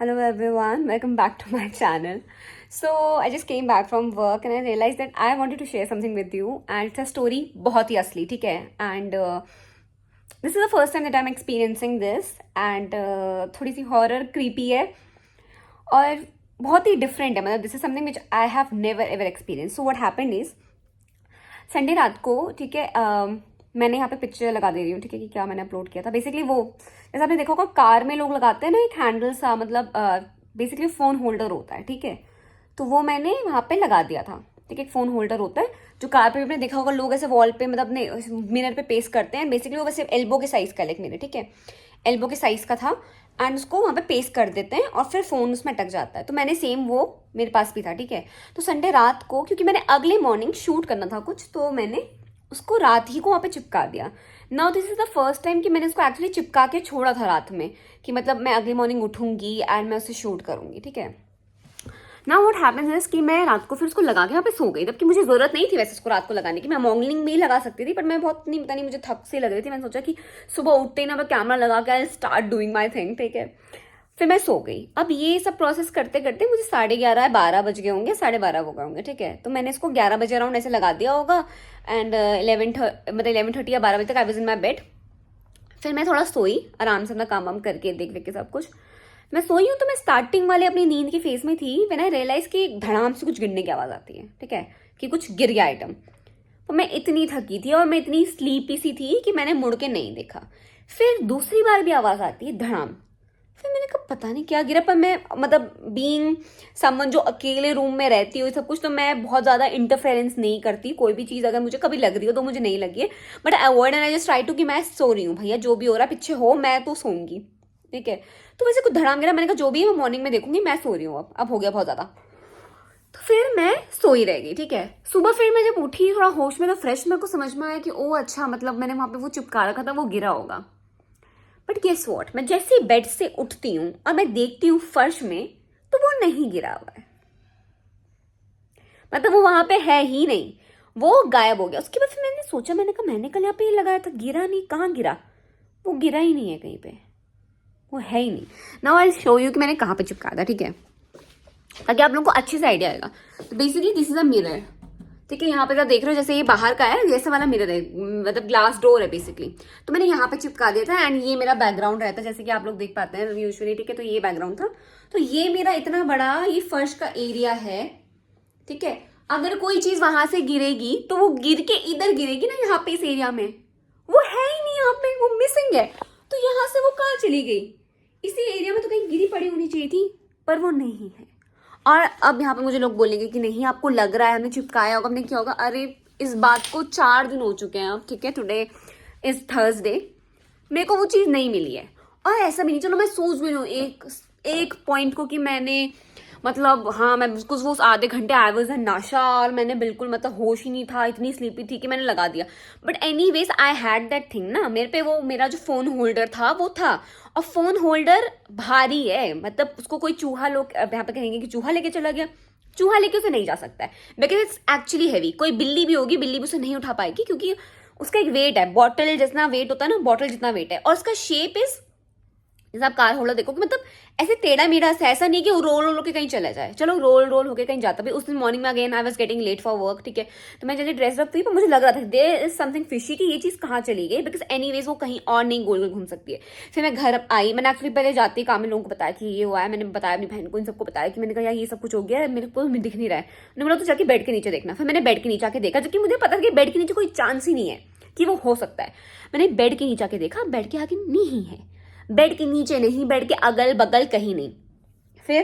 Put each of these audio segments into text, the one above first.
Hello everyone, welcome back to my channel. So I just came back from work and I realized that I wanted to share something with you and it's a story बहुत ही असली ठीक है and this is the first time that I'm experiencing this and थोड़ी सी horror creepy है और बहुत ही different है मतलब this is something which I have never ever experienced. So what happened is Sunday रात को ठीक है मैंने यहाँ पे पिक्चर लगा दे रही हूँ ठीक है कि क्या मैंने अपलोड किया था बेसिकली वो जैसे आपने देखा होगा कार में लोग लगाते हैं ना एक हैंडल सा मतलब बेसिकली फोन होल्डर होता है ठीक है तो वो मैंने वहाँ पे लगा दिया था ठीक है एक फोन होल्डर होता है जो कार पे भी आपने देखा होगा लोग ऐसे वॉल पे मतलब अपने मिरर पे पेस्ट करते हैं बेसिकली वो वैसे एल्बो के साइज का एक मिरर ठीक है एल्बो के साइज का था एंड उसको वहाँ पे पेस्ट कर देते हैं और फिर फोन उसमें अटक जाता है तो मैंने सेम वो मेरे पास भी था ठीक है तो संडे रात को क्योंकि मैंने अगले मॉर्निंग शूट करना था कुछ तो मैंने उसको रात ही को वहाँ पे चिपका दिया now this is the first time कि मैंने उसको एक्चुअली चिपका के छोड़ा था रात में कि मतलब मैं अगली मॉर्निंग उठूंगी एंड मैं उसे शूट करूंगी ठीक है नाउ व्हाट हैपेंस इज कि मैं रात को फिर उसको लगा के यहाँ पे सो गई जबकि मुझे जरूरत नहीं थी वैसे उसको रात को लगाने की मैं मॉर्निंग में ही लगा सकती थी पर मैं बहुत नहीं पता नहीं मुझे थक सी लग रही थी मैंने सोचा कि सुबह उठते ही ना मैं कैमरा लगा के I start doing my thing ठीक है फिर मैं सो गई अब ये सब प्रोसेस करते करते मुझे 11:30 12 बज गए होंगे 12:30 हो गए होंगे ठीक है तो मैंने इसको 11 बजे अराउंड ऐसे लगा दिया होगा एंड 11:30 या 12 बजे तक I was in my bed फिर मैं थोड़ा सोई आराम से अपना काम वाम करके देख के सब कुछ मैं सोई हूँ तो मैं स्टार्टिंग वाले अपनी नींद की फेज में थी मैंने रियलाइज कि धड़ाम से कुछ गिरने की आवाज़ आती है ठीक है कि कुछ गिर गया आइटम तो मैं इतनी थकी थी और मैं इतनी स्लीपी सी थी कि मैंने मुड़ के नहीं देखा फिर दूसरी बार भी आवाज़ आती है धड़ाम फिर मैंने कहा पता नहीं क्या गिरा पर मैं मतलब बीइंग समवन जो अकेले रूम में रहती हो सब कुछ तो मैं बहुत ज़्यादा इंटरफेरेंस नहीं करती कोई भी चीज़ अगर मुझे कभी लग रही हो तो मुझे नहीं लगी है but avoid and I just try to कि मैं सो रही हूँ भैया जो भी हो रहा है पीछे हो मैं तो सोऊंगी ठीक है तो वैसे कुछ धड़ाम गिरा मैंने कहा जो भी है मैं मॉर्निंग में देखूंगी मैं सो रही हूँ अब हो गया बहुत ज़्यादा तो फिर मैं सोई रह गई ठीक है सुबह फिर मैं जब उठी थोड़ा होश में तो फ्रेश मेरे को समझ में आया कि ओ अच्छा मतलब मैंने वहाँ पे वो चिपका रखा था वो गिरा होगा बट गेस वॉट मैं जैसे बेड से उठती हूँ और मैं देखती हूँ फर्श में तो वो नहीं गिरा हुआ है मतलब वो वहां पे है ही नहीं वो गायब हो गया उसके बाद फिर मैंने सोचा मैंने कहा मैंने कल यहाँ पे ये लगाया था गिरा नहीं कहाँ गिरा वो गिरा ही नहीं है कहीं पे वो है ही नहीं नाउ आई शो यू कि मैंने कहाँ पे चिपका था ठीक है ताकि आप लोगों को अच्छे से आइडिया आएगा तो basically this is a mirror ठीक है यहाँ पे आप देख रहे हो जैसे ये बाहर का है जैसे वाला मिरर है मतलब ग्लास डोर है बेसिकली तो मैंने यहाँ पे चिपका दिया था एंड ये मेरा बैकग्राउंड रहता है जैसे कि आप लोग देख पाते हैं यूजुअली ठीक है तो ये बैकग्राउंड था तो ये मेरा इतना बड़ा ये फर्श का एरिया है ठीक है अगर कोई चीज वहां से गिरेगी तो वो गिर के इधर गिरेगी ना यहाँ पे इस एरिया में वो है ही नहीं यहाँ पे वो मिसिंग है तो यहाँ से वो कहाँ चली गई इसी एरिया में तो कहीं गिरी पड़ी होनी चाहिए थी पर वो नहीं है और अब यहाँ पे मुझे लोग बोलेंगे कि नहीं आपको लग रहा है हमने चिपकाया होगा हमने क्या होगा अरे इस बात को 4 दिन हो चुके हैं अब ठीक है टुडे इज थर्सडे मेरे को वो चीज़ नहीं मिली है और ऐसा भी नहीं चलो मैं सोच भी लूँ एक पॉइंट को कि मैंने मतलब हाँ मैं बिल्कुल वो आधे घंटे आई वाज इन नशा और मैंने बिल्कुल मतलब होश ही नहीं था इतनी स्लीपी थी कि मैंने लगा दिया but any ways I had that thing ना मेरे पे वो मेरा जो फोन होल्डर था वो था और फोन होल्डर भारी है मतलब उसको कोई चूहा लोग यहाँ पे कहेंगे कि चूहा लेके चला गया चूहा लेके उसे नहीं जा सकता है बिकॉज इट्स एक्चुअली हैवी कोई बिल्ली भी होगी बिल्ली भी उसे नहीं उठा पाएगी क्योंकि उसका एक वेट है बॉटल जितना वेट होता है ना बॉटल जितना वेट है और उसका शेप इज जैसे आप कार होल्डर देखो कि मतलब ऐसे टेढ़ा मेढ़ा से ऐसा नहीं कि वो रोल रोल होकर कहीं चला जाए चलो रोल होकर कहीं जाता भी उस दिन मॉर्निंग में again I was getting late for work ठीक है तो मैं जल्दी ड्रेस रखती पर मुझे लग रहा था देयर इज समथिंग फिशी कि ये चीज़ कहाँ चली गई बिकॉज एनीवेज वो कहीं और नहीं गोल गोल घूम सकती है फिर मैं घर आई मैंने एक्चुअली पहले जाती काम में लोगों को बताया कि ये हुआ है मैंने बताया अपनी बहन को इन सबको बताया कि मैंने कहा यार ये सब कुछ हो गया है मेरे को दिख नहीं रहा है उन्होंने बोला तो जाके बेड के नीचे देखना फिर मैंने बेड के नीचे आके देखा जबकि मुझे पता था कि बेड के नीचे कोई चांस ही नहीं है कि वो हो सकता है मैंने बेड के नीचे आके देखा बेड के आगे नहीं है बेड के नीचे नहीं बेड के अगल बगल कहीं नहीं फिर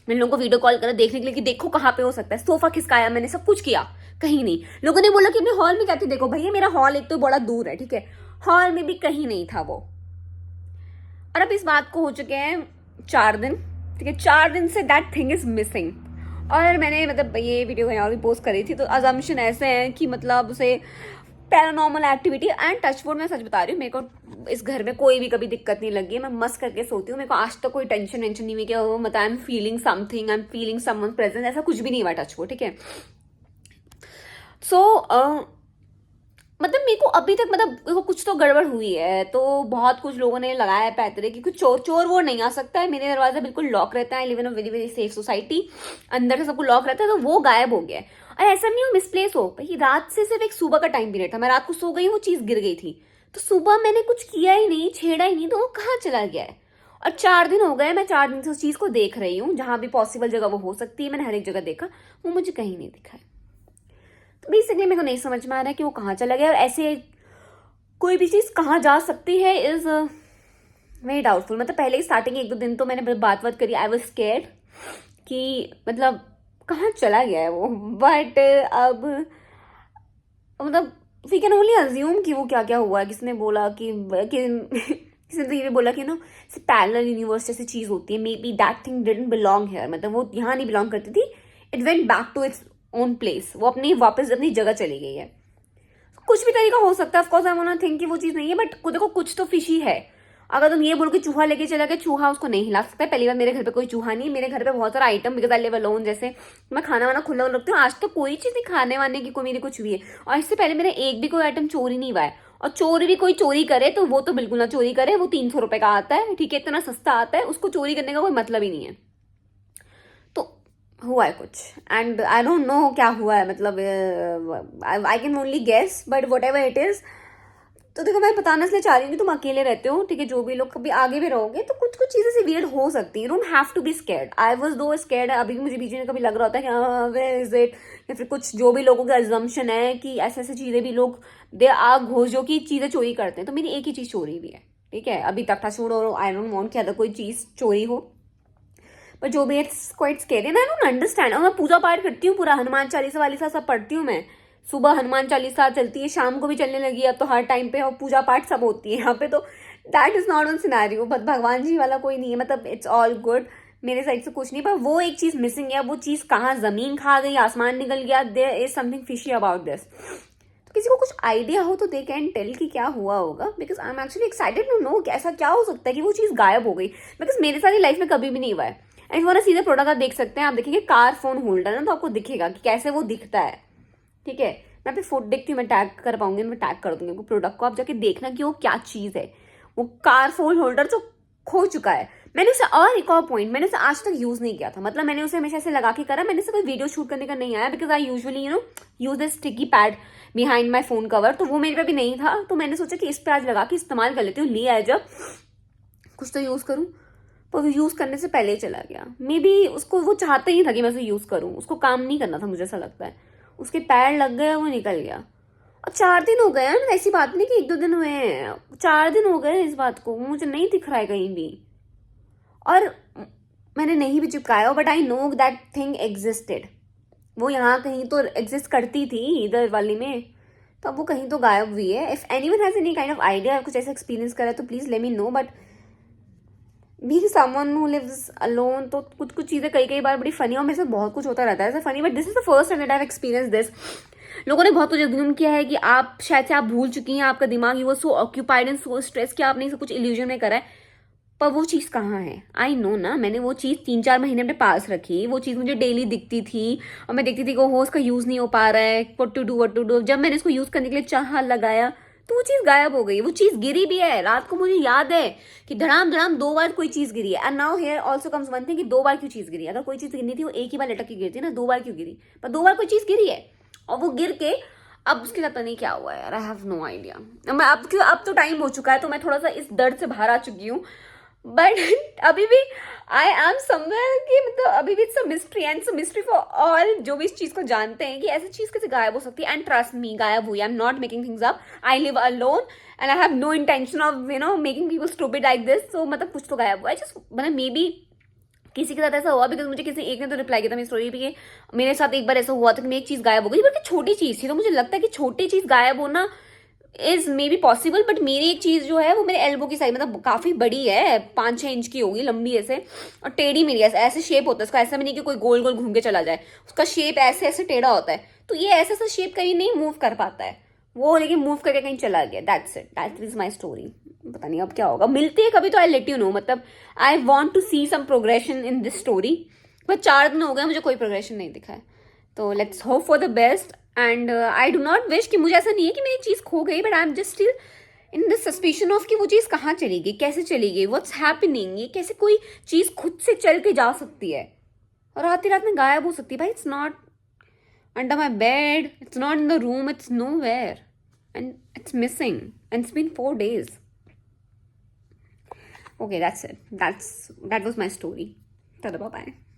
मैंने लोगों को वीडियो कॉल करा देखने के लिए कि देखो कहाँ पे हो सकता है सोफा खिसकाया मैंने सब कुछ किया कहीं नहीं लोगों ने बोला कि अपने हॉल में जाके देखो भैया मेरा हॉल एक तो बड़ा दूर है ठीक है हॉल में भी कहीं नहीं था वो और अब इस बात को हो चुके हैं 4 दिन ठीक है 4 दिन say that thing is missing और मैंने मतलब ये वीडियो कहीं और भी पोस्ट करी थी तो अजम्पशन ऐसे हैं कि मतलब उसे पैरानॉर्मल एक्टिविटी एंड टचवुड मैं सच बता रही हूँ मेरे को इस घर में कोई भी कभी दिक्कत नहीं लगी है मैं मस्त करके सोती हूँ मेरे को आज तक कोई टेंशन वेंशन नहीं हुई कि मतलब I am feeling something I am feeling someone presence ऐसा कुछ भी नहीं हुआ टचवुड ठीक है सो मतलब मेरे को अभी तक मतलब देखो कुछ तो गड़बड़ हुई है, तो बहुत कुछ लोगों ने लगाया है पैतरे कि कुछ चोर चोर वो नहीं आ सकता है, मेरे दरवाजा बिल्कुल लॉक रहता है, I live in a very very safe society, अंदर से सबको लॉक रहता है, तो वो गायब हो गया है। और ऐसा नहीं हो मिसप्लेस हो भाई, रात से सिर्फ एक सुबह का टाइम पीरियड था, मैं रात को सो गई, वो चीज गिर गई थी, तो सुबह मैंने कुछ किया ही नहीं, छेड़ा ही नहीं, तो वो कहाँ चला गया है। और 4 दिन हो गए, मैं 4 दिन से उस चीज को देख रही हूँ, जहां भी पॉसिबल जगह वो हो सकती है, मैंने हर एक जगह देखा, वो मुझे कहीं नहीं दिखा है। तो बेसिकली मेरे को नहीं समझ में आ रहा है कि वो कहाँ चला गया, और ऐसे कोई भी चीज कहाँ जा सकती है इज वेरी डाउटफुल। मतलब पहले ही स्टार्टिंग 1-2 दिन तो मैंने बात करी, आई वॉज स्केर्ड कि मतलब कहाँ चला गया है वो, बट अब मतलब वी कैन ओनली अज्यूम कि वो क्या क्या हुआ है। किसने बोला किसने तो ये भी बोला कि नो पैरेलल यूनिवर्स जैसी चीज होती है, maybe that thing didn't belong here, मतलब वो यहाँ नहीं बिलोंग करती थी, it went back to its own place, वो अपनी वापस अपनी जगह चली गई है। कुछ भी तरीका हो सकता है, of course I want think कि वो चीज नहीं है, बट देखो कुछ तो फिशी है। अगर तुम ये बोलो कि चूहा लेके चला गया, चूहा उसको नहीं हिला सकता है। पहली बार मेरे घर पे कोई चूहा नहीं, मेरे घर पे बहुत सारा item, because I live alone, जैसे मैं खाना वाना खुला रखती हूँ, आज तक कोई चीज नहीं खाने वाने की कोई मेरी कुछ भी है, और इससे पहले मेरा एक भी कोई आइटम चोरी नहीं हुआ है। और चोरी भी कोई चोरी करे तो वो तो बिल्कुल ना चोरी करे, वो 300 रुपए का आता है, ठीक है, इतना सस्ता आता है, उसको चोरी करने का कोई मतलब ही नहीं है। तो हुआ है कुछ, एंड आई डोंट नो क्या हुआ है, मतलब I can only guess, but whatever it is. तो देखो मैं बताना इसलिए चाह रही हूँ कि तुम अकेले रहते हो, ठीक है, जो भी लोग कभी आगे भी रहोगे तो कुछ कुछ चीजें से वियर्ड हो सकती है, don't have to be scared. I was too scared, अभी भी मुझे बीच में कभी लग रहा होता है कि वेयर इज इट, या फिर कुछ जो भी लोगों का अजम्पशन है कि ऐसे ऐसे चीजें भी लोग दे आर घोष जो कि चीजें चोरी करते हैं, तो मेरी एक ही चीज चोरी भी है, ठीक है, अभी तक था छोड़, और आई डोंट वांट कि अदर कोई चीज चोरी हो, पर जो भी it's quite scary and I don't understand. और मैं पूजा पाठ करती हूँ पूरा, हनुमान चालीसा वालीसा सब पढ़ती हूँ मैं, सुबह हनुमान चालीसा चलती है, शाम को भी चलने लगी है अब तो हर टाइम पे, और पूजा पाठ सब होती है यहाँ पे, तो that is not on scenario, but भगवान जी वाला कोई नहीं है, मतलब इट्स ऑल गुड, मेरे साइड से कुछ नहीं, पर वो एक चीज मिसिंग है, वो चीज कहाँ, जमीन खा गई, आसमान निकल गया, there is something fishy about this. तो किसी को कुछ आइडिया हो तो दे कैन टेल कि क्या हुआ होगा, because I am actually excited to know कि ऐसा क्या हो सकता है कि वो चीज़ गायब हो गई, बिकॉज मेरे सारी लाइफ में कभी भी नहीं हुआ है। एंड वो ना सीधे प्रोडक्ट आप देख सकते हैं, आप देखेंगे कार फोन होल्डर ना, तो आपको दिखेगा कि कैसे वो दिखता है, ठीक है, मैं अपनी फोटो देखती हूँ, मैं टैग कर पाऊंगी, मैं टैग कर दूंगी प्रोडक्ट को, आप जाके देखना कि वो क्या चीज़ है। वो कार फोन होल्डर जो खो चुका है, मैंने उसे, और एक और पॉइंट, मैंने उसे आज तक यूज नहीं किया था, मतलब मैंने उसे हमेशा ऐसे लगा के करा, मैंने उसे कोई वीडियो शूट करने का नहीं आया, because I usually use this sticky pad behind my phone cover, तो वो मेरे पे भी नहीं था, तो मैंने सोचा कि इस पे आज लगा के इस्तेमाल कर लेती हूँ, ले आया जब कुछ तो यूज करूँ, पर वो यूज करने से पहले ही चला गया। मे बी उसको वो चाहता ही था कि मैं उसे यूज करूँ, उसको काम नहीं करना था, मुझे ऐसा लगता है, उसके पैर लग गए, वो निकल गया। और 4 दिन हो गए हैं, ऐसी बात नहीं कि 1-2 दिन हुए हैं, 4 दिन हो गए इस बात को, मुझे नहीं दिख रहा है कहीं भी, और मैंने नहीं भी चिपकाया, but I know that thing existed, वो यहाँ कहीं तो एग्जिस्ट करती थी इधर वाली में, तो अब वो कहीं तो गायब हुई है। If anyone has any kind of idea, कुछ ऐसा एक्सपीरियंस करा तो please let me know, but being someone who lives alone, तो कुछ कुछ चीज़ें कई बार बड़ी फनी, और मेरे से बहुत कुछ होता रहता है ऐसा funny, but this is the first time that I have experience this. लोगों ने बहुत कुछ अज्यूम किया है कि आप शायद से आप भूल चुकी हैं, आपका दिमाग you was so occupied and so stress कि आपने सब कुछ इल्यूजन में करा है, पर वो चीज़ कहाँ है, आई नो ना, मैंने वो चीज़ 3-4 महीने अपने पास रखी, वो चीज़ मुझे डेली दिखती थी, और मैं देखती थी कि वो उसका यूज़ नहीं हो पा रहा है, व्हाट टू डू, जब मैंने इसको यूज़ करने के लिए चाह लगाया तो वो चीज़ गायब हो गई। वो चीज़ गिरी भी है, रात को मुझे याद है कि धड़ाम धड़ाम 2 बार कोई चीज़ गिरी है, and now here also comes one thing कि 2 बार क्यों चीज़ गिरी, अगर कोई चीज़ गिरनी थी वो एक ही बार लटक के गिरती ना, 2 बार क्यों गिरी, पर 2 बार कोई चीज़ गिरी है, और वो गिर के अब उसके साथ नहीं क्या हुआ है यार, आई हैव नो आइडिया। मैं अब तो टाइम हो चुका है, तो मैं थोड़ा सा इस दर्द से बाहर आ चुकी हूँ, बट अभी भी आई एम समवेयर कि मतलब अभी भी it's a mystery, and it's a mystery for all जो भी इस चीज को जानते हैं कि ऐसी चीज कैसे गायब हो सकती है। एंड ट्रस्ट मी, गायब हुई, I am not making things up, I live alone and I have no intention of making people stupid like this, so मतलब कुछ तो गायब हुआ है, जस्ट मतलब मे बी किसी के साथ ऐसा हुआ, बिकॉज मुझे किसी एक ने तो रिप्लाई किया था मेरी स्टोरी पे कि मेरे साथ एक बार ऐसा हुआ था कि मेरी एक चीज गायब हो गई, बट छोटी चीज थी, तो मुझे लगता है कि छोटी चीज गायब होना is may be possible, but मेरी एक चीज जो है वो मेरे एल्बो की साइज, मतलब काफी बड़ी है, 5-6 इंच की होगी, लंबी ऐसे, और टेढ़ी मेरी ऐसे शेप होता है उसका, ऐसा भी नहीं कि कोई गोल गोल घूम के चला जाए, उसका शेप ऐसे ऐसे टेढ़ा होता है, तो ये ऐसा ऐसा शेप कहीं नहीं मूव कर पाता है वो, लेकिन मूव करके कहीं चला गया, that's it, that is my story. पता नहीं अब क्या होगा, मिलती है कभी तो आई लेट यू नो, मतलब I want to see some progression in this story, पर 4 दिन हो गए मुझे कोई प्रोग्रेशन नहीं दिखा है, तो let's hope for the best, and I do not wish कि मुझे ऐसा नहीं है कि मेरी चीज़ खो गई, but I am just still in the suspicion of कि वो चीज़ कहाँ चली गई, कैसे चली गई, व्हाट्स हैपनिंग, ये कैसे कोई चीज़ खुद से चल के जा सकती है और आधी रात में गायब हो सकती है. भाई, it's not under my bed, it's not in the room, it's nowhere, and it's missing and it's been 4 days. Okay, that's it. That was my story. Tada, bye bye.